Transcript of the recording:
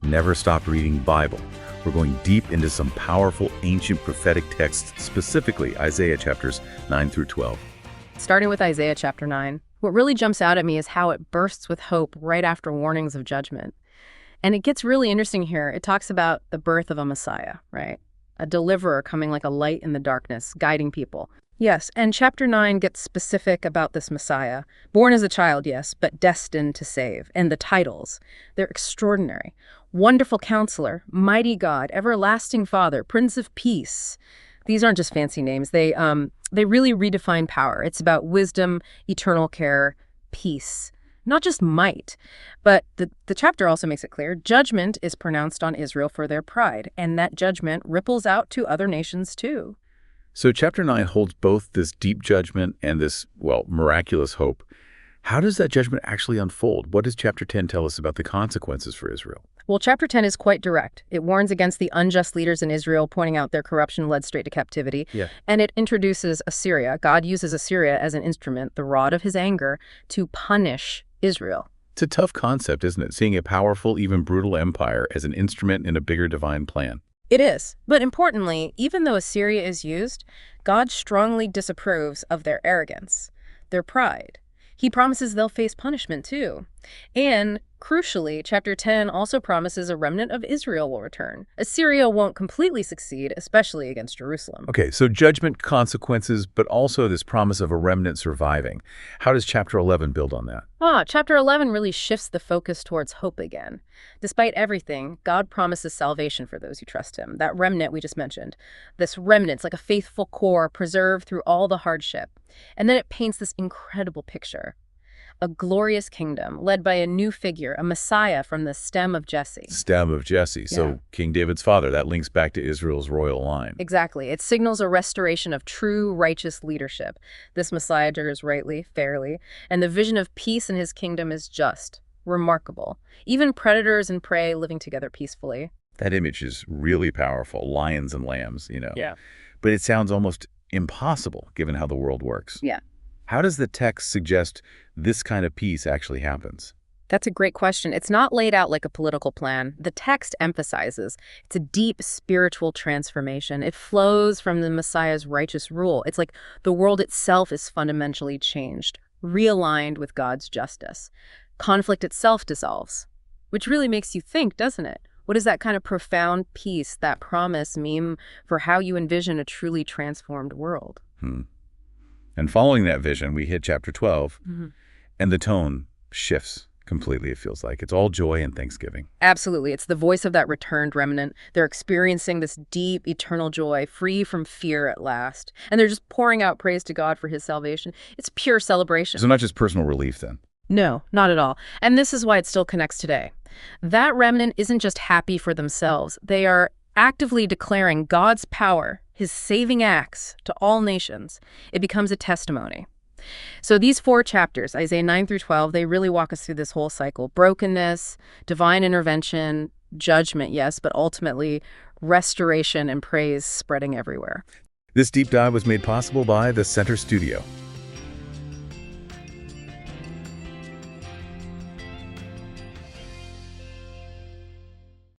never stop reading Bible. We're going deep into some powerful ancient prophetic texts, specifically Isaiah chapters 9 through 12. Starting with Isaiah chapter 9, what really jumps out at me is how it bursts with hope right after warnings of judgment. And it gets really interesting here. It talks about the birth of a Messiah, right? A deliverer coming like a light in the darkness, guiding people. Yes, and chapter 9 gets specific about this Messiah. Born as a child, yes, but destined to save. And the titles, they're extraordinary. Wonderful Counselor, Mighty God, Everlasting Father, Prince of Peace. These aren't just fancy names. They really redefine power. It's about wisdom, eternal care, peace. Not just might, but the chapter also makes it clear judgment is pronounced on Israel for their pride, and that judgment ripples out to other nations too. So chapter 9 holds both this deep judgment and this, well, miraculous hope. How does that judgment actually unfold? What does chapter 10 tell us about the consequences for Israel? Well, chapter 10 is quite direct. It warns against the unjust leaders in Israel, pointing out their corruption led straight to captivity. And it introduces Assyria. God uses Assyria as an instrument, the rod of his anger, to punish Israel. It's a tough concept, isn't it? Seeing a powerful, even brutal empire as an instrument in a bigger divine plan. It is. But importantly, even though Assyria is used, God strongly disapproves of their arrogance, their pride. He promises they'll face punishment too. And crucially, chapter 10 also promises a remnant of Israel will return. Assyria won't completely succeed, especially against Jerusalem. Okay, so judgment, consequences, but also this promise of a remnant surviving. How does chapter 11 build on that? Chapter 11 really shifts the focus towards hope again. Despite everything, God promises salvation for those who trust him. That remnant we just mentioned. This remnant's like a faithful core preserved through all the hardship. And then it paints this incredible picture. A glorious kingdom led by a new figure, a Messiah from the stem of Jesse. Stem of Jesse. So King David's father, that links back to Israel's royal line. Exactly. It signals a restoration of true righteous leadership. This Messiah judges rightly, fairly, and the vision of peace in his kingdom is just remarkable. Even predators and prey living together peacefully. That image is really powerful. Lions and lambs, you know. Yeah. But it sounds almost impossible given how the world works. Yeah. How does the text suggest this kind of peace actually happens? That's a great question. It's not laid out like a political plan. The text emphasizes it's a deep spiritual transformation. It flows from the Messiah's righteous rule. It's like the world itself is fundamentally changed, realigned with God's justice. Conflict itself dissolves, which really makes you think, doesn't it? What does that kind of profound peace, that promise mean for how you envision a truly transformed world? And following that vision, we hit chapter 12, and the tone shifts completely, it feels like. It's all joy and thanksgiving. Absolutely. It's the voice of that returned remnant. They're experiencing this deep, eternal joy, free from fear at last. And they're just pouring out praise to God for his salvation. It's pure celebration. So not just personal relief, then? No, not at all. And this is why it still connects today. That remnant isn't just happy for themselves. They are actively declaring God's power, his saving acts to all nations. It becomes a testimony. So these 4 chapters, Isaiah 9 through 12, they really walk us through this whole cycle. Brokenness, divine intervention, judgment, yes, but ultimately restoration and praise spreading everywhere. This deep dive was made possible by the Center Studio.